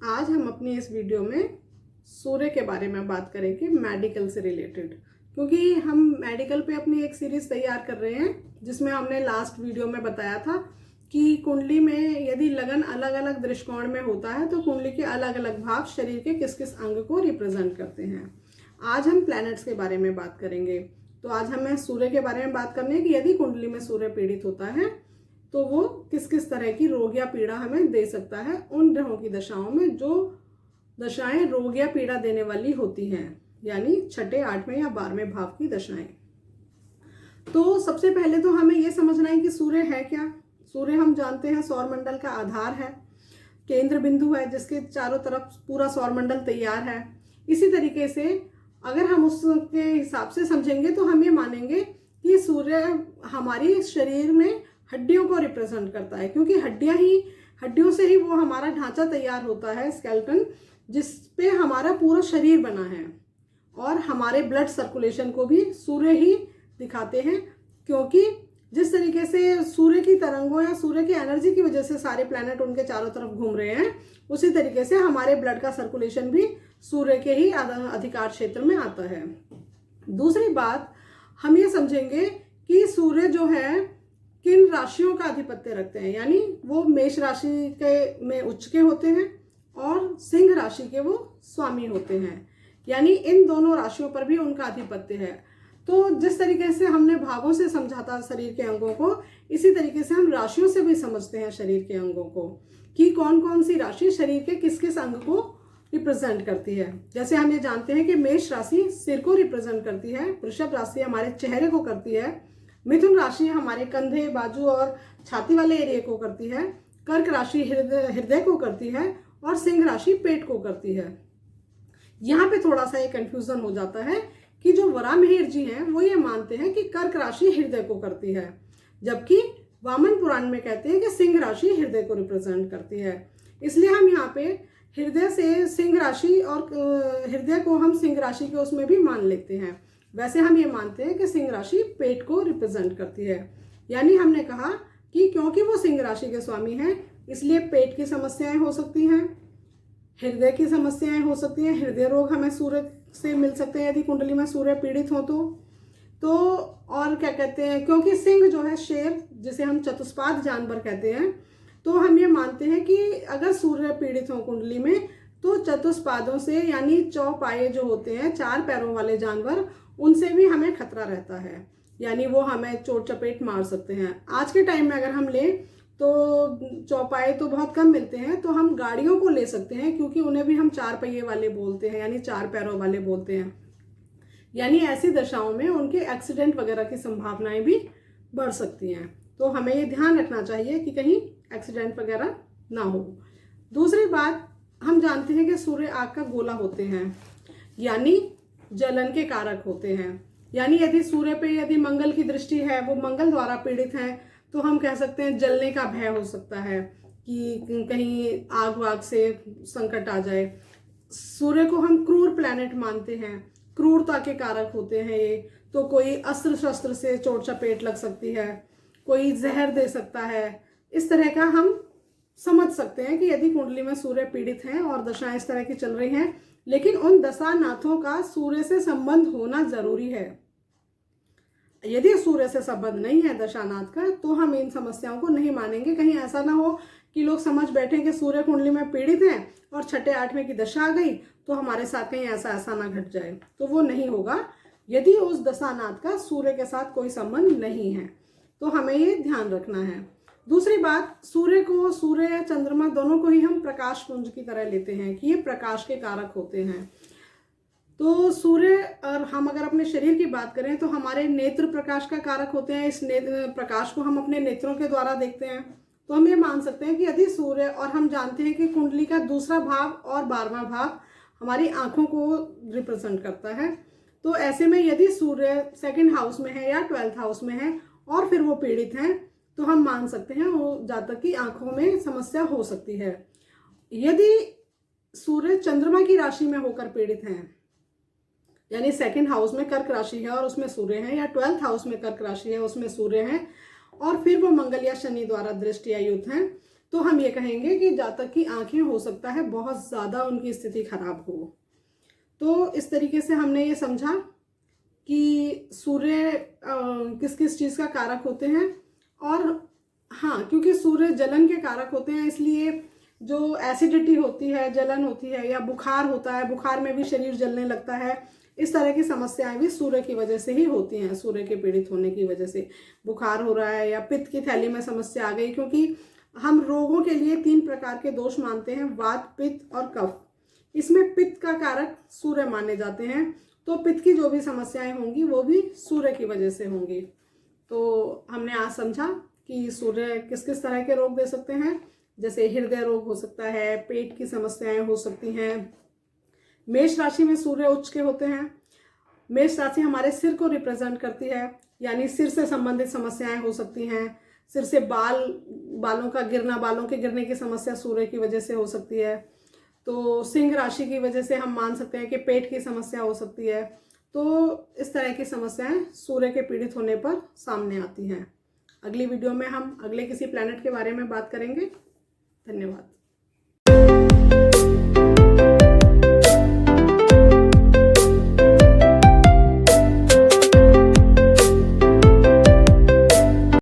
आज हम अपनी इस वीडियो में सूर्य के बारे में बात करेंगे, मेडिकल से रिलेटेड। क्योंकि हम मेडिकल पे अपनी एक सीरीज तैयार कर रहे हैं जिसमें हमने लास्ट वीडियो में बताया था कि कुंडली में यदि लगन अलग अलग दृष्टिकोण में होता है तो कुंडली के अलग अलग भाव शरीर के किस किस अंग को रिप्रेजेंट करते हैं। आज हम प्लैनेट्स के बारे में बात करेंगे। तो आज हमें सूर्य के बारे में बात करनी है कि यदि कुंडली में सूर्य पीड़ित होता है तो वो किस किस तरह की रोग या पीड़ा हमें दे सकता है उन ग्रहों की दशाओं में जो दशाएं रोग या पीड़ा देने वाली होती हैं, यानी छठे, आठवें या 12वें भाव की दशाएं। तो सबसे पहले तो हमें यह समझना है कि सूर्य है क्या। सूर्य हम जानते हैं सौर मंडल का आधार है, केंद्र बिंदु है जिसके चारों तरफ पूरा सौर मंडल तैयार है। इसी तरीके से अगर हम उसके हिसाब से समझेंगे तो हम ये मानेंगे कि सूर्य हमारी शरीर में हड्डियों को रिप्रेजेंट करता है, क्योंकि हड्डियों से ही वो हमारा ढांचा तैयार होता है, स्केलेटन, जिस पे हमारा पूरा शरीर बना है। और हमारे ब्लड सर्कुलेशन को भी सूर्य ही दिखाते हैं, क्योंकि जिस तरीके से सूर्य की तरंगों या सूर्य की एनर्जी की वजह से सारे प्लैनेट उनके चारों तरफ घूम रहे हैं, उसी तरीके से हमारे ब्लड का सर्कुलेशन भी सूर्य के ही अधिकार क्षेत्र में आता है। दूसरी बात, हम ये समझेंगे कि सूर्य जो है किन राशियों का आधिपत्य रखते हैं, यानी वो मेष राशि के में उच्च के होते हैं और सिंह राशि के वो स्वामी होते हैं, यानी इन दोनों राशियों पर भी उनका आधिपत्य है। तो जिस तरीके से हमने भावों से समझा था शरीर के अंगों को, इसी तरीके से हम राशियों से भी समझते हैं शरीर के अंगों को कि कौन कौन सी राशि शरीर के किस किस अंग को रिप्रेजेंट करती है। जैसे हम ये जानते हैं कि मेष राशि सिर को रिप्रेजेंट करती है, वृषभ राशि हमारे चेहरे को करती है, मिथुन राशि हमारे कंधे, बाजू और छाती वाले एरिया को करती है, कर्क राशि हृदय को करती है और सिंह राशि पेट को करती है। यहाँ पे थोड़ा सा ये कंफ्यूजन हो जाता है कि जो वराहमिहिर जी हैं वो ये मानते हैं कि कर्क राशि हृदय को करती है, जबकि वामन पुराण में कहते हैं कि सिंह राशि हृदय को रिप्रेजेंट करती है। इसलिए हम यहाँ पे हृदय से सिंह राशि और हृदय को हम सिंह राशि के उसमें भी मान लेते हैं। वैसे हम ये मानते हैं कि सिंह राशि पेट को रिप्रेजेंट करती है, यानी हमने कहा कि क्योंकि वो सिंह राशि के स्वामी हैं इसलिए पेट की समस्याएं हो सकती हैं, हृदय की समस्याएं हो सकती हैं, हृदय रोग हमें सूर्य से मिल सकते हैं यदि कुंडली में सूर्य पीड़ित हो तो और क्या कहते हैं, क्योंकि सिंह जो है शेर, जिसे हम चतुष्पाद जानवर कहते हैं, तो हम ये मानते हैं कि अगर सूर्य पीड़ित हो कुंडली में तो चतुष्पादों से, यानी चौपाए जो होते हैं, 4 पैरों वाले जानवर, उनसे भी हमें खतरा रहता है, यानी वो हमें चोट चपेट मार सकते हैं। आज के टाइम में अगर हम लें तो चौपाए तो बहुत कम मिलते हैं, तो हम गाड़ियों को ले सकते हैं, क्योंकि उन्हें भी हम 4 पहिए वाले बोलते हैं, यानी 4 पैरों वाले बोलते हैं। यानी ऐसी दशाओं में उनके एक्सीडेंट वगैरह की संभावनाएं भी बढ़ सकती हैं, तो हमें ये ध्यान रखना चाहिए कि कहीं एक्सीडेंट वगैरह ना हो। दूसरी बात, हम जानते हैं कि सूर्य आग का गोला होते हैं, यानी जलन के कारक होते हैं। यानी यदि सूर्य पे यदि मंगल की दृष्टि है, वो मंगल द्वारा पीड़ित है, तो हम कह सकते हैं जलने का भय हो सकता है कि कहीं आग वाग से संकट आ जाए। सूर्य को हम क्रूर प्लैनेट मानते हैं, क्रूरता के कारक होते हैं ये, तो कोई अस्त्र शस्त्र से चोट चपेट लग सकती है, कोई जहर दे सकता है। इस तरह का हम समझ सकते हैं कि यदि कुंडली में सूर्य पीड़ित हैं और दशाएं इस तरह की चल रही हैं, लेकिन उन दशानाथों का सूर्य से संबंध होना जरूरी है। यदि सूर्य से संबंध नहीं है दशानाथ का तो हम इन समस्याओं को नहीं मानेंगे। कहीं ऐसा ना हो कि लोग समझ बैठे कि सूर्य कुंडली में पीड़ित हैं और छठे, आठवें की दशा आ गई तो हमारे साथ कहीं ऐसा ना घट जाए, तो वो नहीं होगा यदि उस दशानाथ का सूर्य के साथ कोई संबंध नहीं है, तो हमें ये ध्यान रखना है। दूसरी बात, सूर्य या चंद्रमा दोनों को ही हम प्रकाश पुंज की तरह लेते हैं कि ये प्रकाश के कारक होते हैं। तो सूर्य, और हम अगर अपने शरीर की बात करें तो हमारे नेत्र प्रकाश का कारक होते हैं। इस प्रकाश को हम अपने नेत्रों के द्वारा देखते हैं, तो हम ये मान सकते हैं कि यदि सूर्य, और हम जानते हैं कि कुंडली का दूसरा भाव और 12वां भाव हमारी आंखों को रिप्रेजेंट करता है, तो ऐसे में यदि सूर्य सेकंड हाउस में है या 12th हाउस में है और फिर वो पीड़ित हैं, तो हम मान सकते हैं वो जातक की आंखों में समस्या हो सकती है। यदि सूर्य चंद्रमा की राशि में होकर पीड़ित हैं, यानी सेकंड हाउस में कर्क राशि है और उसमें सूर्य है, या 12th हाउस में कर्क राशि है उसमें सूर्य है, और फिर वो मंगल या शनि द्वारा दृष्टि या युत हैं, तो हम ये कहेंगे कि जातक की आंखें हो सकता है बहुत ज़्यादा उनकी स्थिति खराब हो। तो इस तरीके से हमने ये समझा कि सूर्य किस किस चीज़ का कारक होते हैं। और हाँ, क्योंकि सूर्य जलन के कारक होते हैं, इसलिए जो एसिडिटी होती है, जलन होती है, या बुखार होता है, बुखार में भी शरीर जलने लगता है, इस तरह की समस्याएं भी सूर्य की वजह से ही होती हैं। सूर्य के पीड़ित होने की वजह से बुखार हो रहा है या पित्त की थैली में समस्या आ गई, क्योंकि हम रोगों के लिए 3 प्रकार के दोष मानते हैं, वात, पित्त और कफ। इसमें पित्त का कारक सूर्य माने जाते हैं, तो पित्त की जो भी समस्याएं होंगी वो भी सूर्य की वजह से होंगी। तो हमने आज समझा कि सूर्य किस किस तरह के रोग दे सकते हैं, जैसे हृदय रोग हो सकता है, पेट की समस्याएं हो सकती हैं। मेष राशि में सूर्य उच्च के होते हैं। मेष राशि हमारे सिर को रिप्रेजेंट करती है, यानी सिर से संबंधित समस्याएं हो सकती हैं। सिर से बालों का गिरना, बालों के गिरने की समस्या सूर्य की वजह से हो सकती है। तो सिंह राशि की वजह से हम मान सकते हैं कि पेट की समस्या हो सकती है। तो इस तरह की समस्याएं सूर्य के पीड़ित होने पर सामने आती हैं। अगली वीडियो में हम अगले किसी प्लैनेट के बारे में बात करेंगे। धन्यवाद।